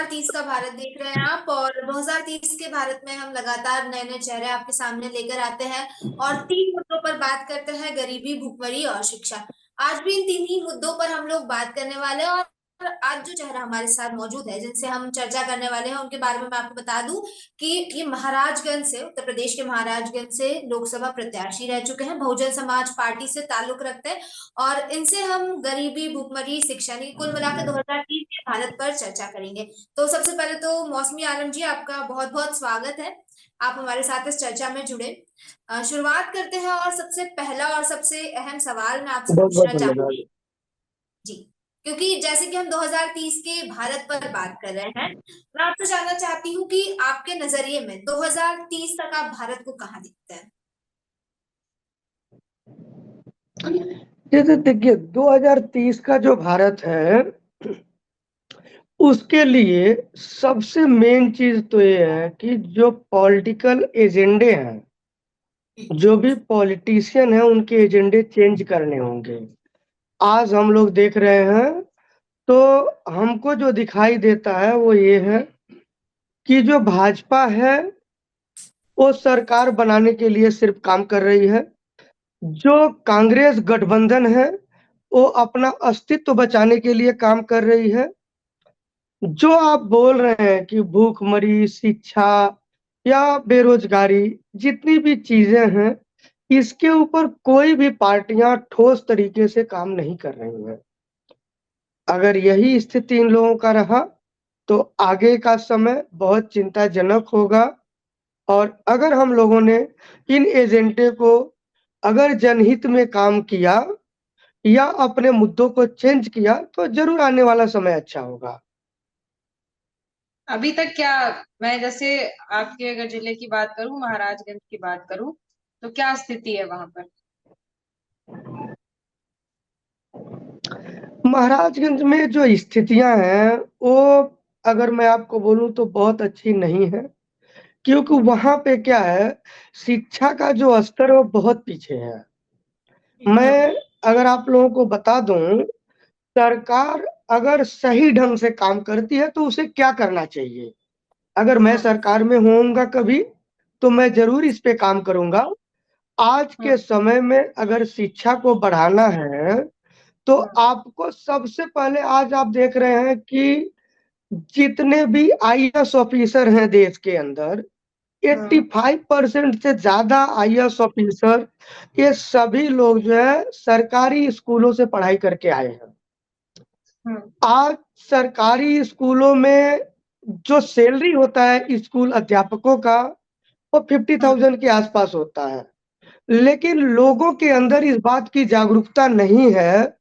2030 का भारत देख रहे हैं आप। और 2030 के भारत में हम लगातार नए नए चेहरे आपके सामने लेकर आते हैं और तीन मुद्दों पर बात करते हैं: गरीबी, भुखमरी और शिक्षा। आज भी इन तीन ही मुद्दों पर हम लोग बात करने वाले हैं। और आज जो चेहरा हमारे साथ मौजूद है, जिनसे हम चर्चा करने वाले हैं, उनके बारे में मैं आपको बता दूं कि ये महाराजगंज से, उत्तर प्रदेश के महाराजगंज से लोकसभा प्रत्याशी रह चुके हैं, बहुजन समाज पार्टी से ताल्लुक रखते हैं। और इनसे हम गरीबी, भुखमरी, शिक्षा, नहीं, कुल मिलाकर 2030 के भारत पर चर्चा करेंगे। तो सबसे पहले तो मौसमी आलम जी, आपका बहुत बहुत स्वागत है। आप हमारे साथ इस चर्चा में जुड़े। शुरुआत करते हैं और सबसे पहला और सबसे अहम सवाल मैं आपसे बहुत बहुत पूछना धन्यवाद। चाहूंगी। जी, क्योंकि जैसे कि हम 2030 के भारत पर बात कर रहे हैं, मैं आपसे जानना चाहती हूँ कि आपके नजरिए में 2030 तक आप भारत को कहाँ देखते हैं? जैसे देखिए 2030 का जो भारत है उसके लिए सबसे मेन चीज तो ये है कि जो पॉलिटिकल एजेंडे हैं, जो भी पॉलिटिशियन है, उनके एजेंडे चेंज करने होंगे। आज हम लोग देख रहे हैं तो हमको जो दिखाई देता है वो ये है कि जो भाजपा है वो सरकार बनाने के लिए सिर्फ काम कर रही है। जो कांग्रेस गठबंधन है वो अपना अस्तित्व बचाने के लिए काम कर रही है। जो आप बोल रहे हैं कि भूखमरी, शिक्षा या बेरोजगारी, जितनी भी चीजें हैं, इसके ऊपर कोई भी पार्टियां ठोस तरीके से काम नहीं कर रही हैं। अगर यही स्थिति इन लोगों का रहा तो आगे का समय बहुत चिंताजनक होगा। और अगर हम लोगों ने इन एजेंडे को अगर जनहित में काम किया या अपने मुद्दों को चेंज किया तो जरूर आने वाला समय अच्छा होगा। अभी तक क्या, मैं जैसे आपके अगर जिले की बात करूं, महाराजगंज की बात करूं, तो क्या स्थिति है वहां पर? महाराजगंज में जो स्थितियां हैं वो, अगर मैं आपको बोलूं तो बहुत अच्छी नहीं है। क्योंकि वहां पे क्या है, शिक्षा का जो स्तर है वो बहुत पीछे है। मैं अगर आप लोगों को बता दूं, सरकार अगर सही ढंग से काम करती है तो उसे क्या करना चाहिए। अगर मैं सरकार में होऊंगा कभी तो मैं जरूर इस पे काम करूंगा। आज के समय में अगर शिक्षा को बढ़ाना है तो आपको सबसे पहले, आज आप देख रहे हैं कि जितने भी आईएएस ऑफिसर हैं देश के अंदर, 85% से ज्यादा आईएएस ऑफिसर, ये सभी लोग जो है सरकारी स्कूलों से पढ़ाई करके आए हैं। आज सरकारी स्कूलों में जो सैलरी होता है स्कूल अध्यापकों का, वो 50,000 के आसपास होता है। लेकिन लोगों के अंदर इस बात की जागरूकता नहीं है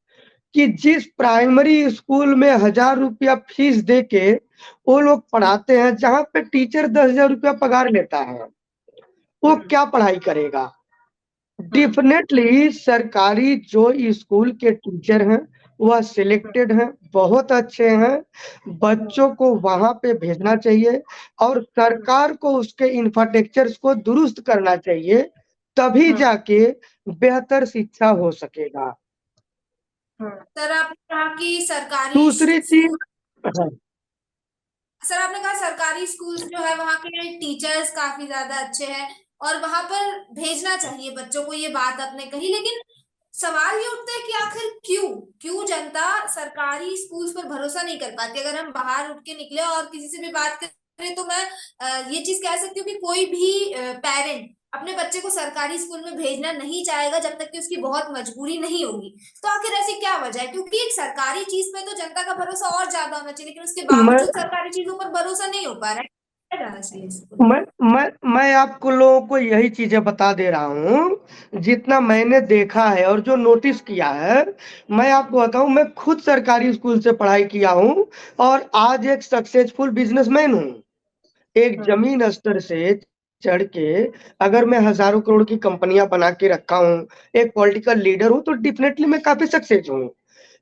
कि जिस प्राइमरी स्कूल में 1,000 रुपया फीस दे के वो लोग पढ़ाते हैं, जहाँ पे टीचर 10,000 रुपया पगार लेता है, वो क्या पढ़ाई करेगा। डेफिनेटली सरकारी जो स्कूल के टीचर हैं वह सिलेक्टेड हैं, बहुत अच्छे हैं। बच्चों को वहां पे भेजना चाहिए और सरकार को उसके इंफ्रास्ट्रक्चर्स को दुरुस्त करना चाहिए, तभी जाके बेहतर शिक्षा हो सकेगा। सर, आपने कहा कि सरकारी दूसरी चीज, स्कूल सर, आपने कहा सरकारी स्कूल्स जो है वहाँ के टीचर्स काफी ज्यादा अच्छे हैं और वहां पर भेजना चाहिए बच्चों को, ये बात आपने कही। लेकिन सवाल ये उठता है कि आखिर क्यों क्यों जनता सरकारी स्कूल्स पर भरोसा नहीं कर पाती? अगर हम बाहर उठ के निकले और किसी से भी बात करें तो मैं ये चीज कह सकती हूँ कि कोई भी पेरेंट अपने बच्चे को सरकारी स्कूल में भेजना नहीं चाहेगा जब तक कि उसकी बहुत मजबूरी नहीं होगी। तो आखिर ऐसी क्या वजह है? क्योंकि एक सरकारी चीज पे तो जनता का भरोसा और ज्यादा होना चाहिए, लेकिन उसके मैं बावजूद सरकारी चीजों पर भरोसा नहीं हो पा रहा है। क्या जाना चाहिए इसको? मैं आपको लोगों को यही चीजें बता दे रहा हूँ जितना मैंने देखा है और जो नोटिस किया है। मैं आपको बताऊं, मैं खुद सरकारी स्कूल से पढ़ाई किया हूँ और आज एक सक्सेसफुल बिजनेसमैन हूँ। एक जमीन स्तर से चढ़ के अगर मैं हजारों करोड़ की कंपनियां बना के रखा हूँ, एक पॉलिटिकल लीडर हूँ, तो डेफिनेटली मैं काफी सक्सेस हूँ।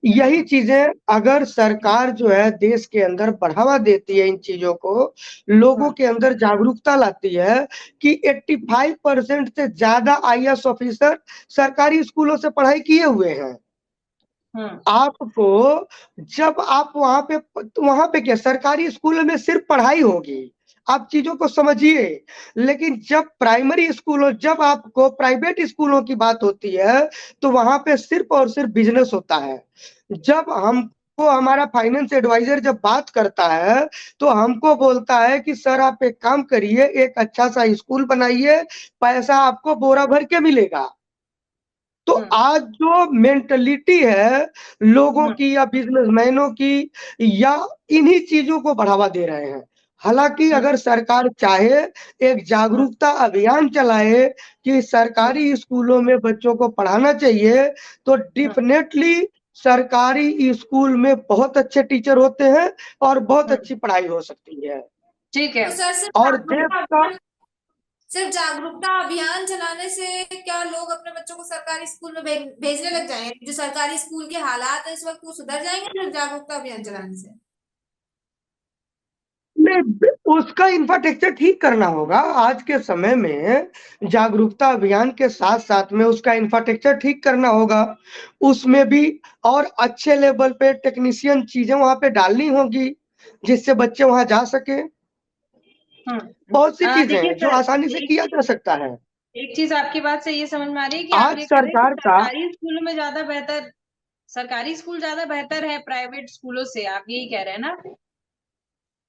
यही चीजें अगर सरकार जो है देश के अंदर बढ़ावा देती है, इन चीजों को लोगों के अंदर जागरूकता लाती है कि 85% से ज्यादा आईएएस ऑफिसर सरकारी स्कूलों से पढ़ाई किए हुए हैं। आपको जब आप वहां पे क्या सरकारी स्कूल में सिर्फ पढ़ाई होगी, आप चीजों को समझिए। लेकिन जब आपको प्राइवेट स्कूलों की बात होती है तो वहां पे सिर्फ और सिर्फ बिजनेस होता है। जब हमको हमारा फाइनेंस एडवाइजर जब बात करता है तो हमको बोलता है कि सर आप एक काम करिए, एक अच्छा सा स्कूल बनाइए, पैसा आपको बोरा भर के मिलेगा। तो आज जो मेंटलिटी है लोगों की या बिजनेसमैनों की, या इन्हीं चीजों को बढ़ावा दे रहे हैं। हालांकि अगर सरकार चाहे एक जागरूकता अभियान चलाए कि सरकारी स्कूलों में बच्चों को पढ़ाना चाहिए, तो डेफिनेटली सरकारी स्कूल में बहुत अच्छे टीचर होते हैं और बहुत अच्छी पढ़ाई हो सकती है। ठीक है। तो सर और देश का सिर्फ जागरूकता अभियान चलाने से क्या लोग अपने बच्चों को सरकारी स्कूल में भेजने लग जाएंगे? जो सरकारी स्कूल के हालात है इस वक्त वो सुधर जाएंगे सिर्फ जागरूकता अभियान चलाने से? नहीं, उसका इंफ्रास्ट्रक्चर ठीक करना होगा। आज के समय में जागरूकता अभियान के साथ साथ में उसका इंफ्रास्ट्रक्चर ठीक करना होगा। उसमें भी और अच्छे लेवल पे टेक्नीशियन चीजें वहां पे डालनी होगी जिससे बच्चे वहां जा सके। बहुत सी चीजें देखिए हैं जो सर, आसानी से किया जा सकता है। एक चीज आपकी बात से ये समझ में आ रही है कि आप आज ये कह रहे हैं कि सरकार का सरकारी स्कूलों में ज्यादा बेहतर, सरकारी स्कूल ज्यादा बेहतर है प्राइवेट स्कूलों से, आप यही कह रहे हैं ना?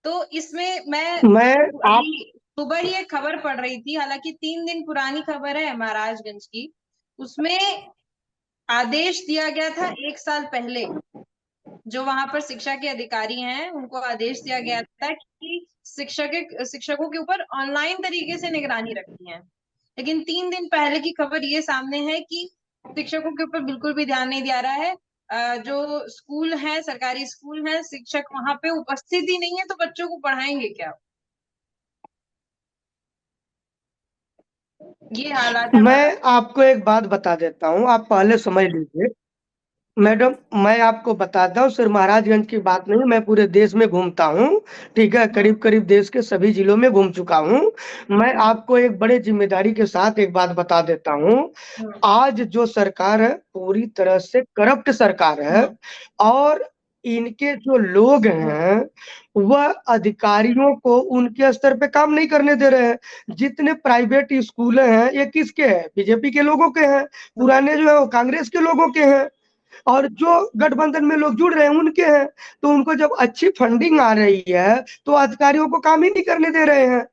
तो इसमें मैं मैं आप अभी सुबह ही एक खबर पढ़ रही थी, हालांकि 3 दिन पुरानी खबर है महाराजगंज की। उसमें आदेश दिया गया था 1 साल पहले, जो वहां पर शिक्षा के अधिकारी हैं उनको आदेश दिया गया था कि शिक्षकों के ऊपर ऑनलाइन तरीके से निगरानी रखनी है। लेकिन 3 दिन पहले की खबर ये सामने है कि शिक्षकों के ऊपर बिल्कुल भी ध्यान नहीं दिया रहा है। जो स्कूल है, सरकारी स्कूल है, शिक्षक वहां पे उपस्थित ही नहीं है, तो बच्चों को पढ़ाएंगे क्या? ये हालात है मैं आपको एक बात बता देता हूँ, आप पहले समझ लीजिए। मैडम, मैं आपको बताता हूँ, सिर्फ महाराजगंज की बात नहीं, मैं पूरे देश में घूमता हूँ। ठीक है, करीब करीब देश के सभी जिलों में घूम चुका हूँ। मैं आपको एक बड़े जिम्मेदारी के साथ एक बात बता देता हूँ। आज जो सरकार है पूरी तरह से करप्ट सरकार है, और इनके जो लोग हैं वह अधिकारियों को उनके स्तर पे काम नहीं करने दे रहे हैं। जितने प्राइवेट स्कूल हैं ये किसके हैं? बीजेपी के लोगों के हैं। पुराने जो है वो कांग्रेस के लोगों के हैं। और जो गठबंधन में लोग जुड़ रहे हैं उनके हैं। तो उनको जब अच्छी फंडिंग आ रही है तो अधिकारियों को काम ही नहीं करने दे रहे हैं।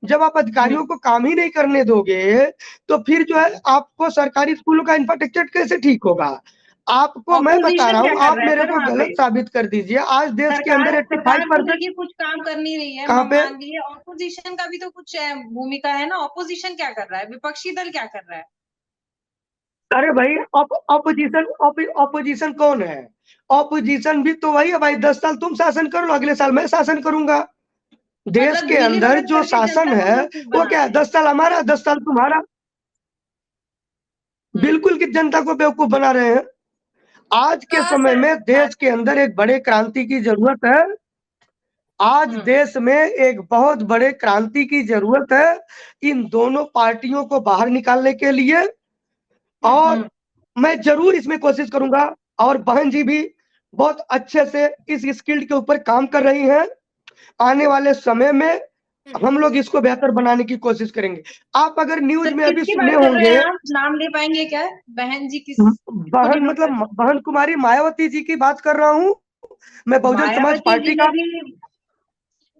जब आप अधिकारियों को काम ही नहीं करने दोगे तो फिर जो है आपको सरकारी स्कूलों का इंफ्रास्ट्रक्चर कैसे ठीक होगा? आपको मैं बता रहा ऑपोजिशन क्या हूँ, कर आप रहा है मेरे सर को वहां गलत पे? साबित कर दीजिए। आज देश के अंदर सरकार सरकार तो 85%। देखिए कुछ काम कर नहीं रही है, कहाँ पे? मान लीजिए ऑपोजिशन का भी तो कुछ भूमिका है ना। ऑपोजिशन क्या कर रहा है, विपक्षी दल क्या कर रहा है? अरे भाई, ऑपोजिशन कौन है? ऑपोजिशन भी तो वही है भाई। 10 साल तुम शासन करो, अगले साल मैं शासन करूंगा। देश मतलब के मिली अंदर भगत जो करके शासन जनता को है बेवकूफ वो बना क्या है? रहे 10 साल हमारा, 10 साल तुम्हारा। हैं। बिल्कुल की जनता को बेवकूफ बना रहे हैं। आज के समय सर, में देश के अंदर एक बड़े क्रांति की जरूरत है। आज देश में एक बहुत बड़े क्रांति की जरूरत है इन दोनों पार्टियों को बाहर निकालने के लिए। और मैं जरूर इसमें कोशिश करूंगा। और बहन जी भी बहुत अच्छे से इस स्किल्ड के ऊपर काम कर रही हैं। आने वाले समय में हम लोग इसको बेहतर बनाने की कोशिश करेंगे। आप अगर न्यूज सर में अभी किसकी सुने बात कर रहे होंगे, हैं आप? नाम ले पाएंगे क्या? बहन जी किस को बहन डिनोट मतलब कर? बहन कुमारी मायावती जी की बात कर रहा हूँ। मैं बहुजन समाज मायावती जी पार्टी ने का। भी,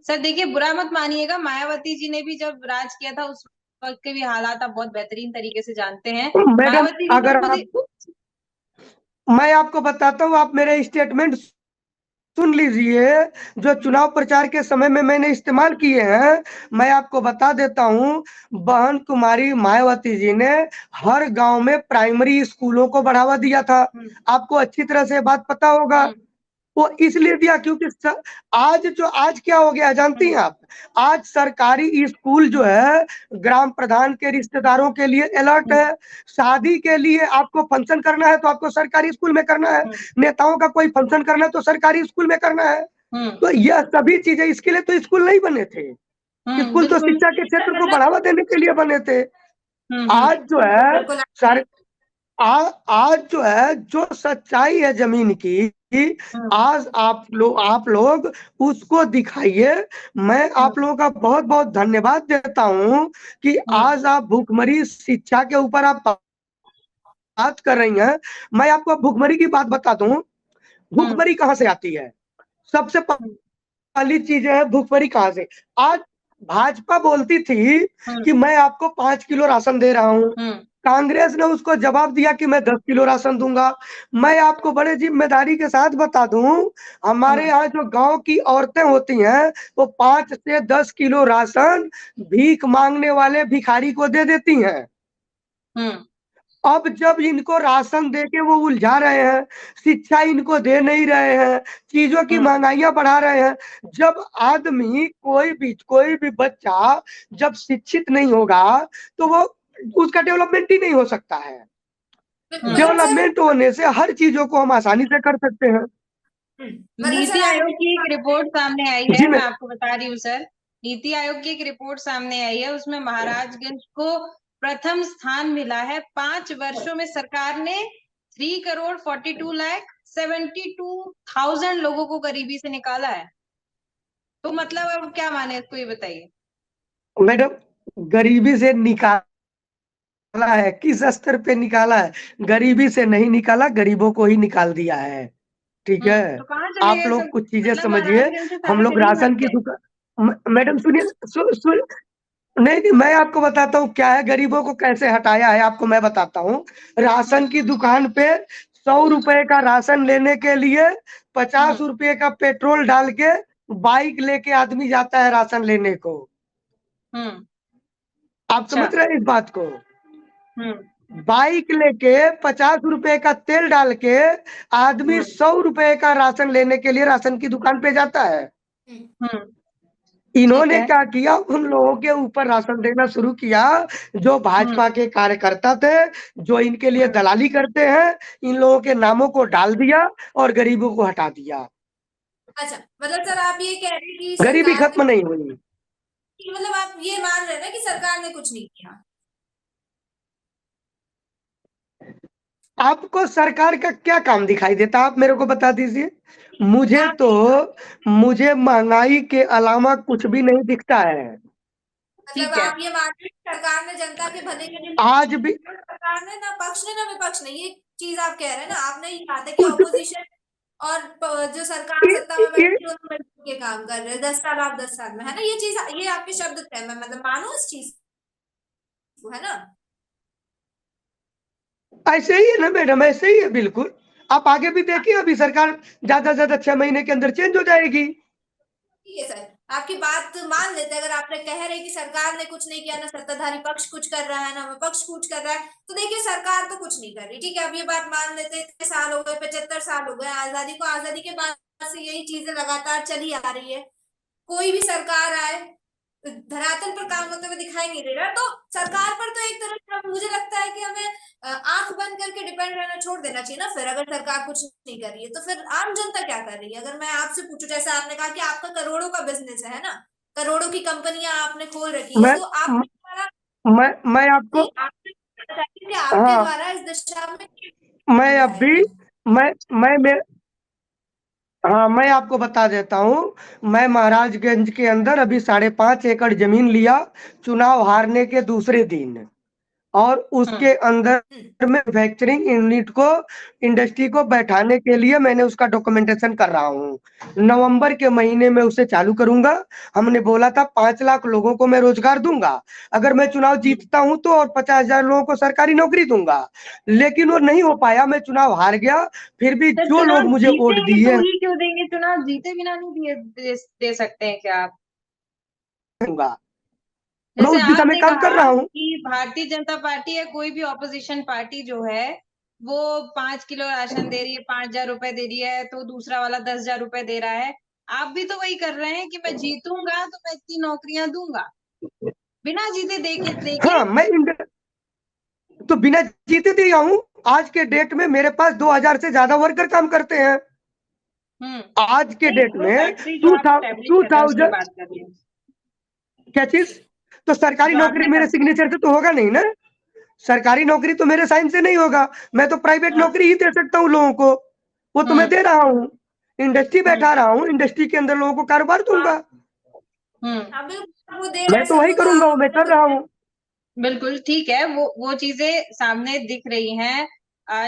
सर देखिए बुरा मत मानिएगा, मायावती जी ने भी जब राज किया था उस वक्त के भी हालात आप बहुत बेहतरीन तरीके से जानते हैं। मैडम, मायावती जी तो अगर खुद ही, आप मैं आपको बताता हूँ, आप मेरे स्टेटमेंट सुन लीजिए जो चुनाव प्रचार के समय में मैंने इस्तेमाल किए हैं। मैं आपको बता देता हूँ, बहन कुमारी मायावती जी ने हर गांव में प्राइमरी स्कूलों को बढ़ावा दिया था। आपको अच्छी तरह से बात पता होगा। वो इसलिए दिया क्योंकि आज क्या हो गया जानती हैं आप? आज सरकारी स्कूल जो है ग्राम प्रधान के रिश्तेदारों के लिए अलर्ट है। शादी के लिए आपको फंक्शन करना है तो आपको सरकारी स्कूल में करना है। नेताओं का कोई फंक्शन करना है तो सरकारी स्कूल में करना है। तो यह सभी चीजें, इसके लिए तो स्कूल नहीं बने थे। स्कूल तो बिल्कुल शिक्षा के क्षेत्र को बढ़ावा देने के लिए बने थे। आज जो है बिल्कुल सर आज जो है, जो सच्चाई है जमीन की, आज आप लोग उसको दिखाइए। मैं आप लोगों का बहुत बहुत धन्यवाद देता हूँ कि आज आप भूखमरी शिक्षा के ऊपर आप बात कर रही हैं। मैं आपको भूखमरी की बात बता दूं, भूखमरी कहाँ से आती है। सबसे पहली चीज है भूखमरी कहाँ से। आज भाजपा बोलती थी कि मैं आपको 5 किलो राशन दे रहा हूँ, कांग्रेस ने उसको जवाब दिया कि मैं 10 किलो राशन दूंगा। मैं आपको बड़े जिम्मेदारी के साथ बता दूं, हमारे यहाँ जो गांव की औरतें होती हैं वो 5 से 10 किलो राशन भीख मांगने वाले भिखारी को दे देती हैं। अब जब इनको राशन देके वो उलझा रहे हैं, शिक्षा इनको दे नहीं रहे हैं, चीजों की महंगाइयां बढ़ा रहे हैं। जब आदमी कोई भी बच्चा जब शिक्षित नहीं होगा तो वो उसका डेवलपमेंट ही नहीं हो सकता है। डेवलपमेंट होने से हर चीजों को हम आसानी से कर सकते हैं। नीति आयोग की एक रिपोर्ट सामने आई है, मैं आपको बता रही हूँ सर। नीति आयोग की एक रिपोर्ट सामने आई है, उसमें महाराजगंज को प्रथम स्थान मिला है। 5 वर्षों में सरकार ने 3,42,72,000 लोगों को गरीबी से निकाला है। तो मतलब अब क्या माने इसको, ये बताइए। मैडम, गरीबी से निकाला है, किस स्तर पे निकाला है? गरीबी से नहीं निकाला, गरीबों को ही निकाल दिया है। ठीक है, तो कहाँ चले आप गए लोग सब? कुछ चीजें मतलब समझिए। महाराजगंज से हम सारे लोग गरीब राशन हट की गए। दुकान, मैडम सुनिए, नहीं, मैं आपको बताता हूँ क्या है, गरीबों को कैसे हटाया है आपको मैं बताता हूँ। राशन की दुकान पे 100 रुपए का राशन लेने के लिए 50 रुपए का पेट्रोल डाल के बाइक लेके आदमी जाता है राशन लेने को। आप समझ रहे हैं इस बात को? बाइक लेके 50 रुपए का तेल डाल के आदमी 100 रुपए का राशन लेने के लिए राशन की दुकान पे जाता है। इन्होंने क्या किया, उन लोगों के ऊपर राशन देना शुरू किया जो भाजपा के कार्यकर्ता थे, जो इनके लिए दलाली करते हैं। इन लोगों के नामों को डाल दिया और गरीबों को हटा दिया। अच्छा, मतलब सर आप ये कह रहे हैं कि गरीबी सरकार खत्म नहीं हुई। मतलब आप ये मान रहे हैं ना कि सरकार ने कुछ नहीं किया। आपको सरकार का क्या काम दिखाई देता, आप मेरे को बता दीजिए। मुझे महंगाई के अलावा कुछ भी नहीं दिखता है। मतलब आप ये मान रहे हैं कि सरकार ने जनता के भले के लिए आज भी सरकार ने ना पक्ष ने ना विपक्ष ने, ये चीज आप कह रहे हैं ना। आपने ये कहा था कि ऑपोजिशन और जो सरकार सत्ता में बैठी है दोनों मिलकर के काम कर रहे हैं, 10 साल आप 10 साल में, है ना? ये चीज, ये आपके शब्द थे, मैं मतलब मानू इस चीज को, है ना? ऐसे ही है ना मैडम, ऐसे ही है बिल्कुल। आप आगे भी देखिए, अभी सरकार ज्यादा से ज्यादा 6 महीने के अंदर चेंज हो जाएगी। ठीक है सर, आपकी बात मान लेते हैं। अगर आपने कह रहे कि सरकार ने कुछ नहीं किया, ना सत्ताधारी पक्ष कुछ कर रहा है ना विपक्ष कुछ कर रहा है, तो देखिए सरकार तो कुछ नहीं कर रही। ठीक है, अब ये बात मान लेते हैं। इतने साल हो गए, 75 साल हो गए आजादी को। आजादी के बाद से यही चीजें लगातार चली आ रही है। कोई भी सरकार आए धरातल पर काम होते हुए दिखाई नहीं दे रहा। तो सरकार पर तो एक तरह से मुझे लगता है कि हमें आंख बंद करके डिपेंड रहना छोड़ देना चाहिए ना। फिर अगर सरकार कुछ नहीं कर रही है तो फिर आम जनता क्या कर रही है? अगर मैं आपसे पूछूं, जैसे आपने कहा कि आपका करोड़ों का बिजनेस है ना, करोड़ों की कंपनियां आपने खोल रखी है, मैं तो आपके द्वारा मैं आपको आपके द्वारा इस दिशा में मैं अभी मैं हाँ, मैं आपको बता देता हूँ। मैं महाराजगंज के अंदर अभी 5.5 एकड़ जमीन लिया चुनाव हारने के दूसरे दिन, और उसके अंदर मैन्युफैक्चरिंग यूनिट को, इंडस्ट्री को बैठाने के लिए मैंने उसका डॉक्यूमेंटेशन कर रहा हूँ। नवंबर के महीने में उसे चालू करूंगा। हमने बोला था 5 लाख लोगों को मैं रोजगार दूंगा अगर मैं चुनाव जीतता हूं तो, और 50,000 लोगों को सरकारी नौकरी दूंगा। लेकिन वो नहीं हो पाया, मैं चुनाव हार गया। फिर भी जो लोग मुझे वोट दिए, तो ही क्यों देंगे? चुनाव जीते बिना नहीं दे सकते हैं क्या आप? मैं उस दिशा में काम कर रहा हूँ कि भारतीय जनता पार्टी या कोई भी ऑपोजिशन पार्टी जो है वो 5 किलो राशन दे रही है, 5,000 रुपए दे रही है, तो दूसरा वाला 10,000 रुपए दे रहा है। आप भी तो वही कर रहे हैं कि मैं जीतूंगा तो मैं इतनी नौकरियां दूंगा, बिना जीते देके। हाँ, मैं तो बिना जीते दिया हूँ। आज के डेट में मेरे पास 2000 से ज्यादा वर्कर काम करते हैं। आज के डेट में 2000 क्या चीज? तो सरकारी नौकरी मेरे सिग्नेचर से तो होगा नहीं ना। सरकारी नौकरी तो मेरे साइन से नहीं होगा, मैं तो प्राइवेट हाँ। नौकरी ही दे सकता हूँ लोगों को, वो तो मैं दे रहा हूँ, इंडस्ट्री बैठा रहा हूँ, इंडस्ट्री के अंदर लोगों को कारोबार दूंगा, हम्म वो दे मैं रहे तो वही करूंगा, वो मैं कर रहा हूँ। बिल्कुल ठीक है, वो चीजें सामने दिख रही हैं।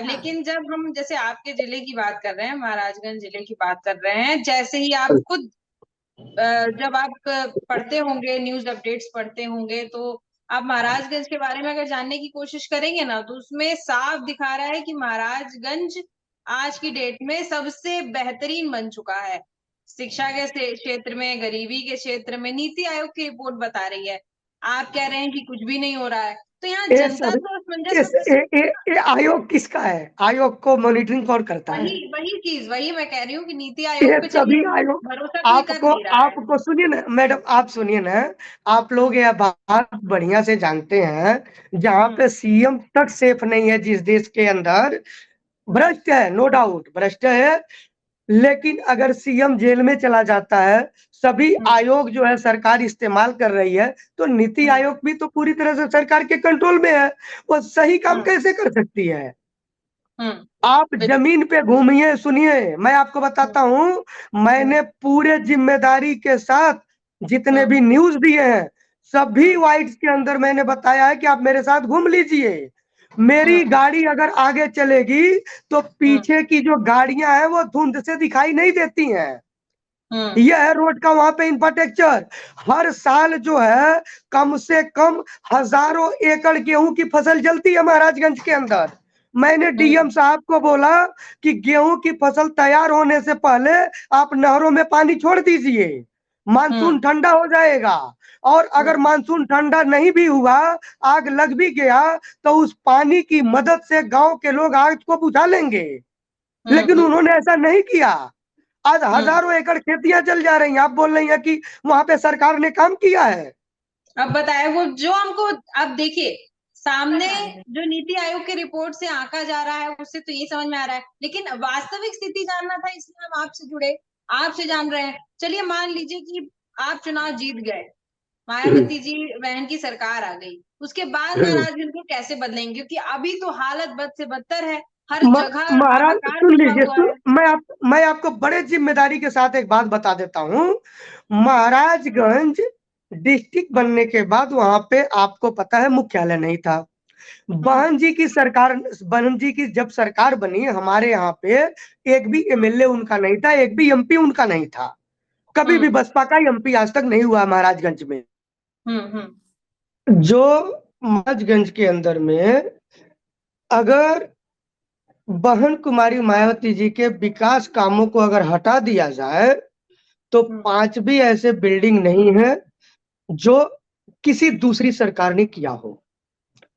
लेकिन जब हम जैसे आपके जिले की बात कर रहे हैं, महाराजगंज जिले की बात कर रहे हैं, जैसे ही आप खुद जब आप पढ़ते होंगे, न्यूज अपडेट्स पढ़ते होंगे, तो आप महाराजगंज के बारे में अगर जानने की कोशिश करेंगे ना, तो उसमें साफ दिखा रहा है कि महाराजगंज आज की डेट में सबसे बेहतरीन बन चुका है। शिक्षा के क्षेत्र में, गरीबी के क्षेत्र में नीति आयोग की रिपोर्ट बता रही है। आप कह रहे हैं कि कुछ भी नहीं हो रहा है, तो यहाँ ये जनता सब तो असमंजस में फंसी। ये आयोग किसका है? आयोग को मॉनिटरिंग कौन करता है? वही मैं कह रही हूँ कि नीति ये आयोग पे चलिए सभी आयोग, भरोसा कोई कर आपको नहीं रहा है। आपको सुनिए ना मैडम, आप सुनिए ना, आप लोग यह बात बढ़िया से जानते हैं, जहाँ पे सीएम तक सेफ नहीं है जिस देश के अंदर, भ्रष्ट है, नो डाउट भ्रष्ट है, लेकिन अगर सीएम जेल में चला जाता है, सभी आयोग जो है सरकार इस्तेमाल कर रही है, तो नीति आयोग भी तो पूरी तरह से सरकार के कंट्रोल में है, वो सही काम कैसे कर सकती है? आप जमीन पे घूमिए, सुनिए, मैं आपको बताता हूँ, मैंने पूरे जिम्मेदारी के साथ जितने भी न्यूज दिए हैं, सभी वाइट्स के अंदर मैंने बताया है कि आप मेरे साथ घूम लीजिए, मेरी गाड़ी अगर आगे चलेगी तो पीछे की जो गाड़ियां हैं वो धुंध से दिखाई नहीं देती हैं। यह है रोड का वहां पे इंफ्रास्ट्रक्चर। हर साल जो है कम से कम हजारों एकड़ गेहूं की फसल जलती है महाराजगंज के अंदर। मैंने डीएम साहब को बोला कि गेहूं की फसल तैयार होने से पहले आप नहरों में पानी छोड़ दीजिए, मानसून ठंडा हो जाएगा, और अगर मानसून ठंडा नहीं भी हुआ, आग लग भी गया, तो उस पानी की मदद से गांव के लोग आग को बुझा लेंगे। लेकिन उन्होंने ऐसा नहीं किया। आज हजारों एकड़ खेतियां जल जा रही हैं, आप बोल रही हैं कि वहां पे सरकार ने काम किया है। अब बताए वो जो हमको, अब देखिए सामने जो नीति आयोग के रिपोर्ट से आंका जा रहा है, उससे तो ये समझ में आ रहा है, लेकिन वास्तविक स्थिति जानना था, इसलिए हम आपसे जुड़े, आपसे जान रहे हैं। चलिए मान लीजिए कि आप चुनाव जीत गए, मायावती जी बहन की सरकार आ गई, उसके बाद महाराजगंज को कैसे बदलेंगे? क्योंकि अभी तो हालत बद से बदतर है, हर जगह महाराज हाहाकार सुन मचा लीजिए, हुआ है। मैं आपको बड़े जिम्मेदारी के साथ एक बात बता देता हूँ। महाराजगंज डिस्ट्रिक्ट बनने के बाद वहां पे आपको पता है मुख्यालय नहीं था। बहन जी की जब सरकार बनी, हमारे यहाँ पे एक भी एमएलए उनका नहीं था, एक भी एमपी उनका नहीं था, कभी भी बसपा का एमपी आज तक नहीं हुआ महाराजगंज में। जो महाराजगंज के अंदर में अगर बहन कुमारी मायावती जी के विकास कामों को अगर हटा दिया जाए, तो 5 भी ऐसे बिल्डिंग नहीं है जो किसी दूसरी सरकार ने किया हो।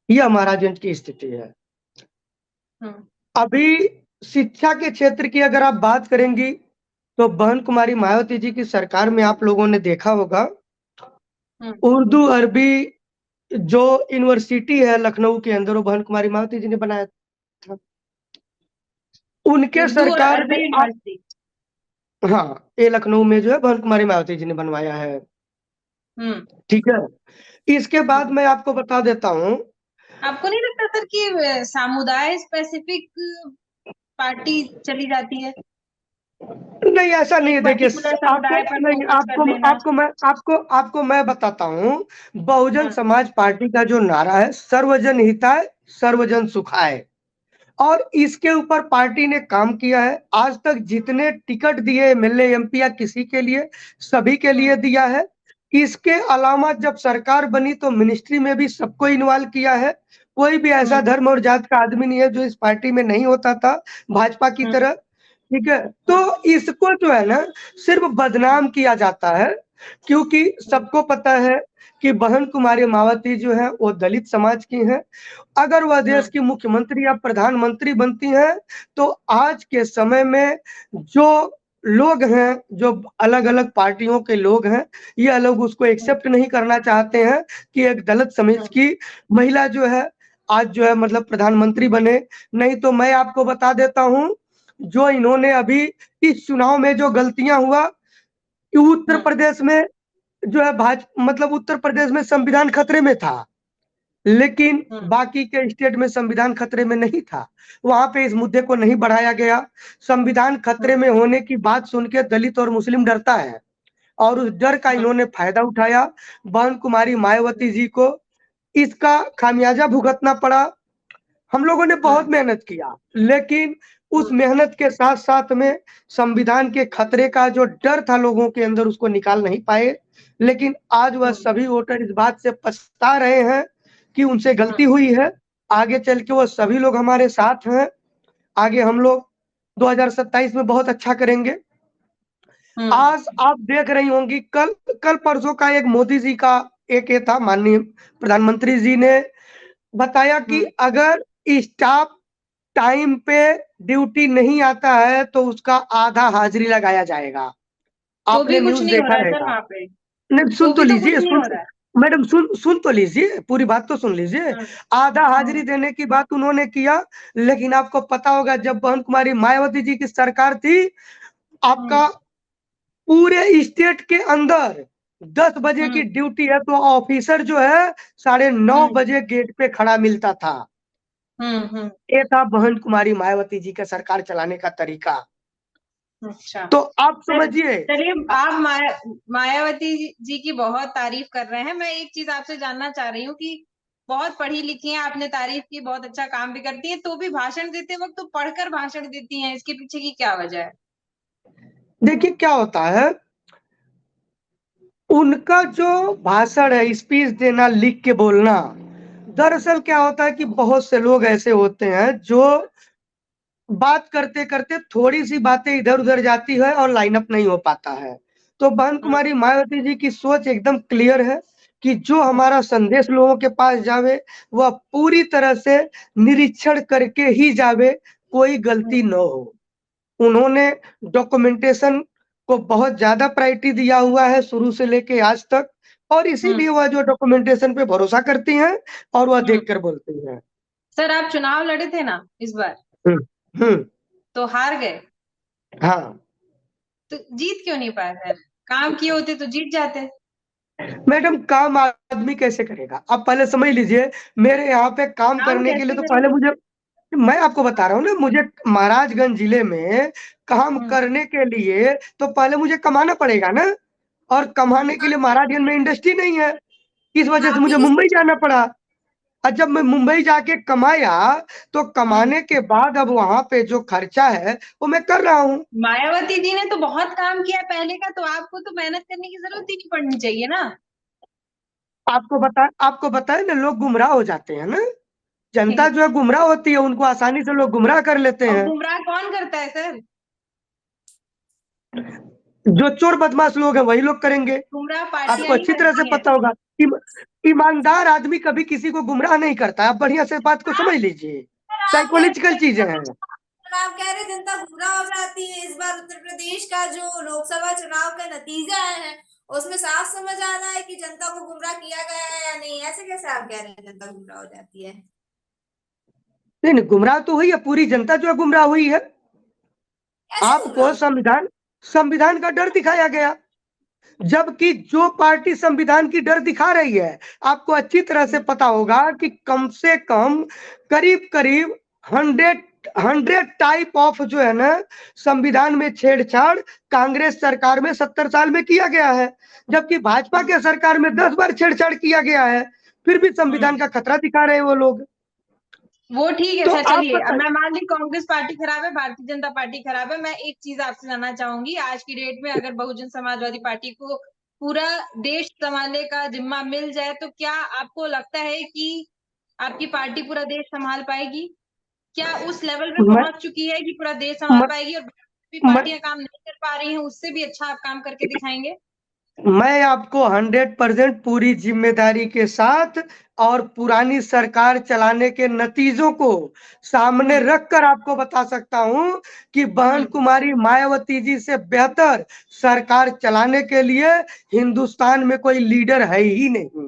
यह महाराजगंज की स्थिति है। अभी शिक्षा के क्षेत्र की अगर आप बात करेंगी, तो बहन कुमारी मायावती जी की सरकार में आप लोगों ने देखा होगा, उर्दू अरबी जो यूनिवर्सिटी है लखनऊ के अंदर, वो बहन कुमारी मायावती जी ने बनाया था। उनके सरकार में हाँ, ये लखनऊ में जो है बहन कुमारी मायावती जी ने बनवाया है। ठीक है, इसके बाद मैं आपको बता देता हूँ, आपको नहीं लगता सर कि समुदाय स्पेसिफिक पार्टी चली जाती है? नहीं ऐसा नहीं है। देखिए समुदाय पर नहीं, आपको मैं बताता हूँ, बहुजन समाज पार्टी का जो नारा है, सर्वजन हिताय सर्वजन सुखाय, और इसके ऊपर पार्टी ने काम किया है। आज तक जितने टिकट दिए एमएलए एमपी या किसी के लिए, सभी के लिए दिया है। इसके अलावा जब सरकार बनी तो मिनिस्ट्री में भी सबको इन्वॉल्व किया है। कोई भी ऐसा धर्म और जात का आदमी नहीं है जो इस पार्टी में नहीं होता था, भाजपा की तरह। ठीक है, तो इसको जो है ना सिर्फ बदनाम किया जाता है, क्योंकि सबको पता है कि बहन कुमारी मायावती जो है वो दलित समाज की हैं। अगर वह देश की मुख्यमंत्री या प्रधानमंत्री बनती हैं, तो आज के समय में जो लोग हैं, जो अलग अलग पार्टियों के लोग हैं, ये लोग उसको एक्सेप्ट नहीं करना चाहते हैं कि एक दलित समाज की महिला जो है आज जो है मतलब प्रधानमंत्री बने। नहीं तो मैं आपको बता देता हूँ, जो इन्होंने अभी इस चुनाव में जो गलतियां हुआ, उत्तर प्रदेश में जो है मतलब उत्तर प्रदेश में संविधान खतरे में था। लेकिन बाकी के स्टेट में संविधान खतरे में नहीं था, वहां पे इस मुद्दे को नहीं बढ़ाया गया। संविधान खतरे में होने की बात सुन के दलित और मुस्लिम डरता है, और उस डर का इन्होंने फायदा उठाया। बहन कुमारी मायावती जी को इसका खामियाजा भुगतना पड़ा। हम लोगों ने बहुत मेहनत किया, लेकिन उस मेहनत के साथ साथ में संविधान के खतरे का जो डर था लोगों के अंदर, उसको निकाल नहीं पाए। लेकिन आज वह सभी वोटर इस बात से पछता रहे हैं कि उनसे गलती हुई है। आगे चल के वो सभी लोग हमारे साथ हैं। आगे हम लोग 2027 में बहुत अच्छा करेंगे। आज आप देख रही होंगी, कल कल परसों का एक मोदी जी का एक ये था, माननीय प्रधानमंत्री जी ने बताया कि अगर स्टाफ टाइम पे ड्यूटी नहीं आता है तो उसका आधा हाजिरी लगाया जाएगा। तो भी आपने कुछ न्यूज नहीं हो देखा रहा है सर रहेगा। वहां पे। नहीं, सुन तो भी तो कुछ लीजिए, नहीं हो रहा है। मैडम सुन तो लीजिए, पूरी बात तो सुन लीजिए। आधा हाजिरी देने की बात उन्होंने किया, लेकिन आपको पता होगा जब बहन कुमारी मायावती जी की सरकार थी, आपका पूरे स्टेट के अंदर 10 बजे की ड्यूटी है तो ऑफिसर जो है 9:30 बजे गेट पे खड़ा मिलता था। ये था बहन कुमारी मायावती जी का सरकार चलाने का तरीका। अच्छा, तो आप समझिए। चलिए, आप मायावती जी की बहुत तारीफ कर रहे हैं। मैं एक चीज आपसे जानना चाह रही हूँ कि बहुत पढ़ी लिखी हैं, आपने तारीफ की, बहुत अच्छा काम भी करती हैं, तो भी भाषण देते वक्त तो पढ़कर भाषण देती हैं, इसके पीछे की क्या वजह है? देखिए क्या होता है, उनका जो भाषण है, स्पीच देना, लिख के बोलना, दरअसल क्या होता है कि बहुत से लोग ऐसे होते हैं जो बात करते करते थोड़ी सी बातें इधर उधर जाती है और लाइन अप नहीं हो पाता है। तो बहन कुमारी मायावती जी की सोच एकदम क्लियर है कि जो हमारा संदेश लोगों के पास जावे वह पूरी तरह से निरीक्षण करके ही जावे, कोई गलती न हो। उन्होंने डॉक्यूमेंटेशन को बहुत ज्यादा प्रायोरिटी दिया हुआ है शुरू से लेके आज तक, और इसीलिए वह जो डॉक्यूमेंटेशन पे भरोसा करती हैं और वह देखकर बोलती हैं। सर, आप चुनाव लड़े थे ना इस बार, हम्म। तो हार गए, हाँ, तो जीत क्यों नहीं पाए? सर, काम किए होते तो जीत जाते। मैडम काम आदमी कैसे करेगा, आप पहले समझ लीजिए। मेरे यहाँ पे काम काम करने के लिए कैसे तो पहले करेंगे? मुझे, मैं आपको बता रहा हूँ ना, मुझे महाराजगंज जिले में काम करने के लिए तो पहले मुझे कमाना पड़ेगा ना, और कमाने के लिए महाराजगंज में इंडस्ट्री नहीं है। इस वजह से आप भी मुझे तो मुंबई जाना पड़ा। और जब मैं मुंबई जाके कमाया तो कमाने के बाद अब वहां पे जो खर्चा है वो मैं कर रहा हूँ। मायावती जी ने तो बहुत काम किया पहले का, तो आपको तो मेहनत करने की जरूरत ही नहीं पड़नी चाहिए ना। आपको बताए ना, लोग गुमराह हो जाते हैं ना, जनता जो है गुमराह होती है, उनको आसानी से लोग गुमराह कर लेते और हैं। गुमराह कौन करता है सर? जो चोर बदमाश लोग हैं वही लोग करेंगे। गुमराह आपको पार्टियां ही अच्छी तरह से करती हैं। पता होगा, ईमानदार आदमी कभी किसी को गुमराह नहीं करता। आप बढ़िया से बात को समझ लीजिए, आप कह साइकोलॉजिकल चीजें हैं। चुनाव कह रहे जनता गुमराह हो जाती है। इस बार उत्तर प्रदेश का जो लोकसभा चुनाव का नतीजा आया है उसमें साफ समझ आ रहा है कि जनता को गुमराह किया गया है या नहीं। ऐसे कैसे आप कह रहे हैं जनता गुमराह हो जाती है? नहीं नहीं, गुमराह तो हुई है, पूरी जनता जो है गुमराह हुई है। कैसे आपको गुमराह? संविधान का डर दिखाया गया, जबकि जो पार्टी संविधान की डर दिखा रही है, आपको अच्छी तरह से पता होगा कि कम से कम करीब करीब 100 टाइप ऑफ जो है ना संविधान में छेड़छाड़ कांग्रेस सरकार में 70 साल में किया गया है, जबकि भाजपा के सरकार में 10 बार छेड़छाड़ किया गया है। फिर भी संविधान का खतरा दिखा रहे हैं वो लोग। वो ठीक है तो सर, आप चलिए, अब बताइए। मैं मान ली कांग्रेस पार्टी खराब है, भारतीय जनता पार्टी खराब है। मैं एक चीज आपसे जानना चाहूंगी, आज की डेट में अगर बहुजन समाजवादी पार्टी को पूरा देश संभालने का जिम्मा मिल जाए तो क्या आपको लगता है कि आपकी पार्टी पूरा देश संभाल पाएगी? क्या उस लेवल पे मैं, पहुंच चुकी है कि पूरा देश संभाल मैं, पाएगी, और भी मैं, पार्टियां काम नहीं कर पा रही हैं उससे भी अच्छा आप काम करके दिखाएंगे? मैं आपको 100% पूरी जिम्मेदारी के साथ और पुरानी सरकार चलाने के नतीजों को सामने रखकर आपको बता सकता हूं कि बहन कुमारी मायावती जी से बेहतर सरकार चलाने के लिए हिंदुस्तान में कोई लीडर है ही नहीं।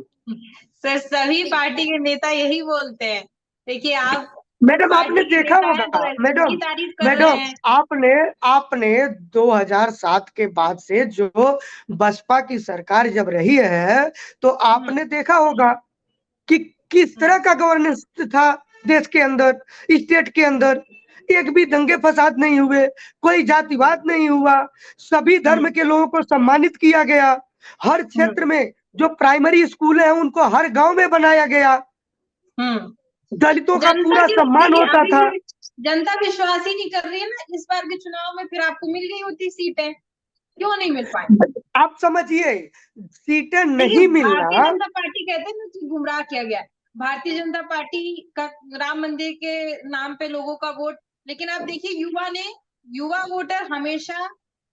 सर, सभी पार्टी के नेता यही बोलते हैं। देखिए, आप मैडम आपने पार्टी के देखा नेता होगा, हैं तो ऐसी ही मैडम तारीफ कर रहे मैडम हैं। आपने आपने 2007 के बाद से जो बसपा की सरकार जब रही है तो आपने देखा होगा कि किस तरह का गवर्नेंस था देश के अंदर, स्टेट के अंदर। एक भी दंगे फसाद नहीं हुए, कोई जातिवाद नहीं हुआ, सभी धर्म के लोगों को सम्मानित किया गया। हर क्षेत्र में जो प्राइमरी स्कूल है उनको हर गांव में बनाया गया। दलितों का पूरा सम्मान होता था। जनता विश्वास ही नहीं कर रही है ना इस बार के चुनाव में, फिर आपको मिल गई होती सीटें, क्यों नहीं मिल पाई? आप समझिए, सीटें नहीं मिलना। भारतीय जनता पार्टी कहते हैं ना कि गुमराह किया गया। भारतीय जनता पार्टी का राम मंदिर के नाम पे लोगों का वोट, लेकिन आप देखिए युवा वोटर हमेशा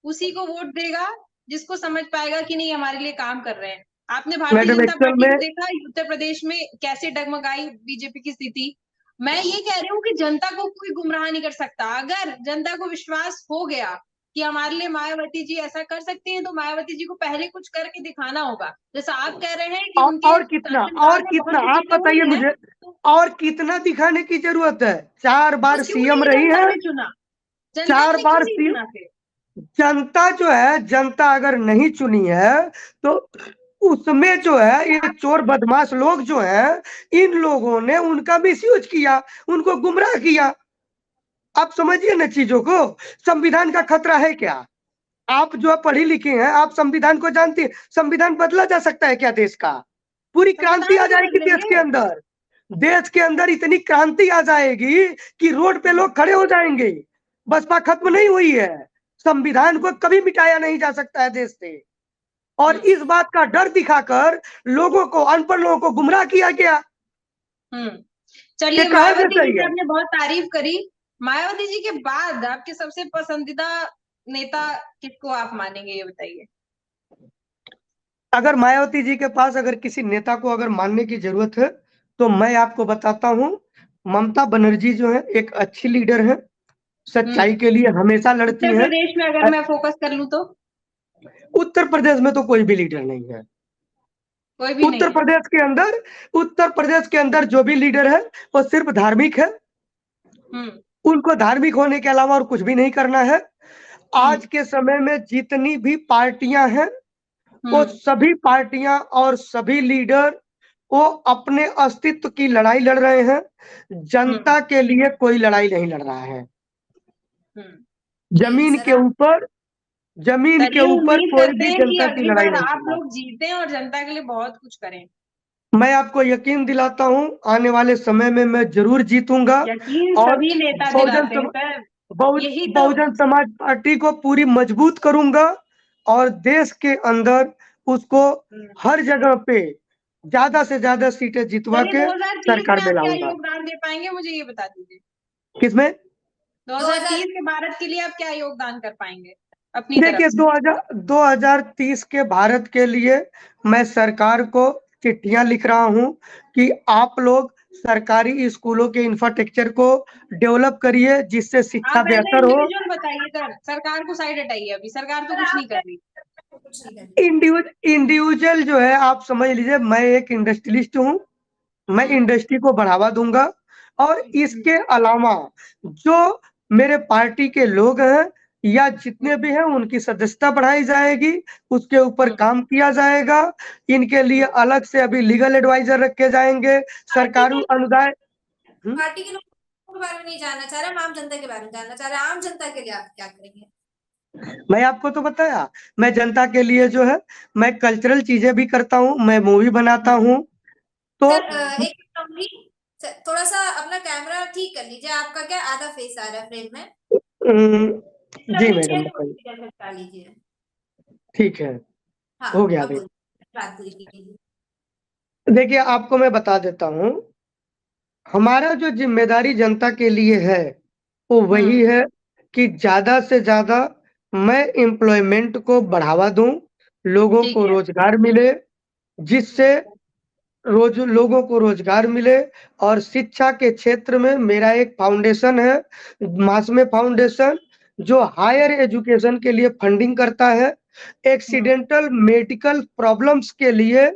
उसी को वोट देगा जिसको समझ पाएगा कि नहीं हमारे लिए काम कर रहे हैं। आपने भारतीय जनता पार्टी को देखा उत्तर प्रदेश में कैसे डगमगाई बीजेपी की स्थिति। मैं ये कह रही हूँ कि जनता को कोई गुमराह नहीं कर सकता। अगर जनता को विश्वास हो गया कि हमारे लिए मायावती जी ऐसा कर सकती हैं, तो मायावती जी को पहले कुछ करके दिखाना होगा। जैसा आप कह रहे हैं कि उनके और कितना आप बताइए मुझे, और कितना दिखाने की जरूरत है? 4 बार सीएम रही है, 4 बार सीएम। जनता जो है, जनता अगर नहीं चुनी है तो उसमें जो है ये चोर बदमाश लोग जो हैं, इन लोगों ने उनका मिसयूज किया, उनको गुमराह किया। आप समझिए ना चीजों को। संविधान का खतरा है क्या? आप जो पढ़ी लिखी हैं, आप संविधान को जानती हैं। संविधान बदला जा सकता है क्या देश का? पूरी क्रांति आ जाएगी देश के अंदर। देश के अंदर इतनी क्रांति आ जाएगी कि रोड पे लोग खड़े हो जाएंगे। बसपा खत्म नहीं हुई है, संविधान को कभी मिटाया नहीं जा सकता है देश से। और इस बात का डर दिखाकर लोगों को, अनपढ़ लोगों को गुमराह किया गया। चलिए, मायावती जी की आपने बहुत तारीफ करी। मायावती जी के बाद आपके सबसे पसंदीदा नेता किसको आप मानेंगे, ये बताइए। अगर मायावती जी के पास अगर किसी नेता को अगर मानने की जरूरत है तो मैं आपको बताता हूँ, ममता बनर्जी जो है एक अच्छी लीडर है, सच्चाई के लिए हमेशा लड़ती है। उत्तर प्रदेश में अगर मैं फोकस कर लूं तो उत्तर प्रदेश में तो कोई भी लीडर नहीं है। कोई भी उत्तर प्रदेश के अंदर जो भी लीडर है वो सिर्फ धार्मिक है। उनको धार्मिक होने के अलावा और कुछ भी नहीं करना है। आज के समय में जितनी भी पार्टियां हैं वो सभी पार्टियां और सभी लीडर वो अपने अस्तित्व की लड़ाई लड़ रहे हैं। जनता के लिए कोई लड़ाई नहीं लड़ रहा है। जमीन के ऊपर कोई भी जनता की लड़ाई नहीं। आप लोग जीते और जनता के लिए बहुत कुछ करें। मैं आपको यकीन दिलाता हूं, आने वाले समय में मैं जरूर जीतूंगा। और सभी नेता दिलाते हैं। बहुजन समाज पार्टी को पूरी मजबूत करूंगा और देश के अंदर उसको हर जगह पे ज्यादा से ज्यादा सीटें जितवा के सरकार में लाऊंगा। योगदान दे पाएंगे, मुझे ये बता दीजिए। किसमें? 2030 के भारत के लिए आप क्या योगदान कर पाएंगे अपनी देखिए, 2030 के भारत के लिए मैं सरकार को चिट्ठियां लिख रहा हूं कि आप लोग सरकारी स्कूलों के इंफ्रास्ट्रक्चर को डेवलप करिए जिससे शिक्षा बेहतर हो। बताइए सर, सरकार को साइड हटाइए, अभी सरकार तो कुछ नहीं कर रही। इंडिविजुअल जो है, आप समझ लीजिए, मैं एक इंडस्ट्रियलिस्ट हूँ, मैं इंडस्ट्री को बढ़ावा दूंगा। और इसके अलावा जो मेरे पार्टी के लोग हैं या जितने भी हैं उनकी सदस्यता बढ़ाई जाएगी, उसके ऊपर काम किया जाएगा। इनके लिए अलग से अभी लीगल एडवाइजर रखे जाएंगे। सरकारी अनुदान। पार्टी के लोगों के बारे में नहीं जानना चाह रहा, आम जनता के बारे में जानना चाह रहा। आम जनता के लिए आप क्या करेंगे? मैं आपको तो बताया, मैं जनता के लिए जो है मैं कल्चरल चीजें भी करता हूँ, मैं मूवी बनाता हूँ। तो एक थोड़ा सा अपना कैमरा ठीक कर लीजिए, आपका क्या आधा फेस आ रहा है फ्रेम में। जी मैडम, बताइए। ठीक है, हो गया। देखिए, आपको मैं बता देता हूँ, हमारा जो जिम्मेदारी जनता के लिए है वो वही है कि ज्यादा से ज्यादा मैं एम्प्लॉयमेंट को बढ़ावा दूं, लोगों को रोजगार मिले, जिससे लोगों को रोजगार मिले। और शिक्षा के क्षेत्र में मेरा एक फाउंडेशन है, मासमे फाउंडेशन, जो हायर एजुकेशन के लिए फंडिंग करता है। एक्सीडेंटल मेडिकल प्रॉब्लम्स के लिए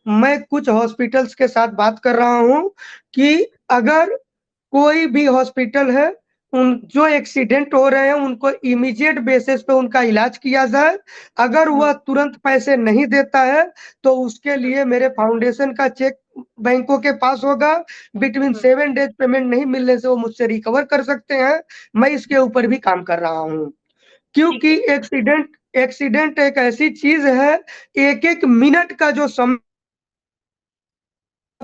मैं कुछ हॉस्पिटल्स के साथ बात कर रहा हूं कि अगर कोई भी हॉस्पिटल है उन जो एक्सीडेंट हो रहे हैं उनको इमीडिएट बेसिस पे उनका इलाज किया जाए। अगर वह तुरंत पैसे नहीं देता है तो उसके लिए मेरे फाउंडेशन का चेक बैंकों के पास होगा। बिटवीन 7 डेज पेमेंट नहीं मिलने से वो मुझसे रिकवर कर सकते हैं। मैं इसके ऊपर भी काम कर रहा हूँ, क्योंकि एक्सीडेंट एक्सीडेंट एक ऐसी चीज है, एक एक मिनट का जो समय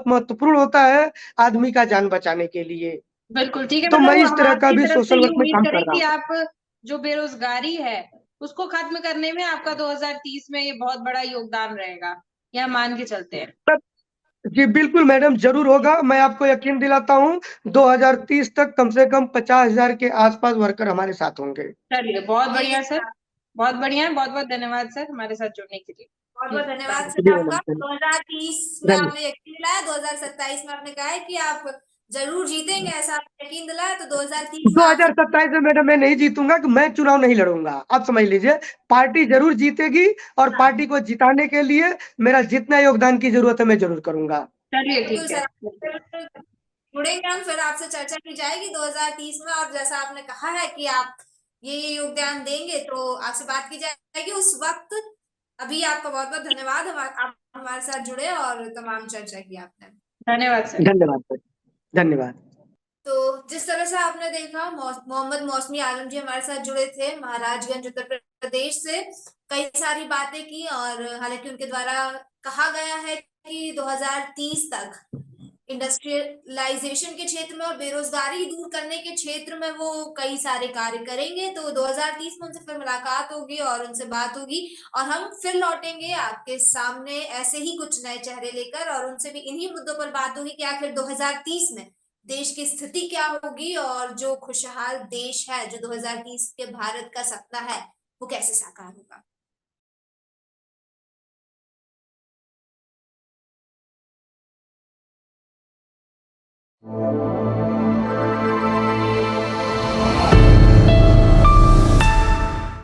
महत्वपूर्ण होता है आदमी का जान बचाने के लिए। बिल्कुल ठीक है। तो मैं मतलब इस हम तरह का आपकी भी तरफ से सोशल ये वर्क में उम्मीद काम करें कर रहा कि हूँ। आप जो बेरोजगारी है उसको खत्म करने में आपका 2030 में ये बहुत बड़ा योगदान रहेगा, यह मान के चलते हैं। जी बिल्कुल मैडम, जरूर होगा। मैं आपको यकीन दिलाता हूँ 2030 तक कम से कम 50,000 के आसपास वर्कर हमारे साथ होंगे। चलिए, बहुत जी बढ़िया सर, बहुत बढ़िया, बहुत बहुत धन्यवाद सर हमारे साथ जुड़ने के लिए। बहुत बहुत धन्यवाद जी सर आपका। मैडम, 2030 में धन्यवाद। आपने यकीन दिलाया, 2027 में आपने कहा है कि आप जरूर जीतेंगे, ऐसा आपने यकीन दिलाया, तो 2030 में आपसे 2027 में मैडम मैं नहीं जीतूंगा, कि मैं चुनाव नहीं लड़ूंगा। आप समझ लीजिए, पार्टी जरूर जीतेगी और पार्टी को जिताने के लिए मेरा जितना योगदान की जरूरत है मैं जरूर करूंगा। चलिए बिल्कुल ठीक है। सर, फिर जुड़ेंगे हम, फिर आपसे चर्चा की जाएगी 2030 में, और जैसा आपने कहा है कि आप ये योगदान देंगे तो आपसे बात की जाएगी उस वक्त। अभी आपका बहुत बहुत धन्यवाद, आप हमारे साथ जुड़े और तमाम चर्चा की आपने। धन्यवाद सर। धन्यवाद सर, धन्यवाद। तो जिस तरह से आपने देखा, मोहम्मद मौसमी आलम जी हमारे साथ जुड़े थे महाराजगंज उत्तर प्रदेश से, कई सारी बातें की, और हालांकि उनके द्वारा कहा गया है कि 2030 तक इंडस्ट्रियलाइजेशन के क्षेत्र में और बेरोजगारी दूर करने के क्षेत्र में वो कई सारे कार्य करेंगे। तो 2030 में उनसे फिर मुलाकात होगी और उनसे बात होगी, और हम फिर लौटेंगे आपके सामने ऐसे ही कुछ नए चेहरे लेकर, और उनसे भी इन्हीं मुद्दों पर बात होगी कि आखिर 2030 में देश की स्थिति क्या होगी, और जो खुशहाल देश है, जो 2030 के भारत का सपना है, वो कैसे साकार होगा।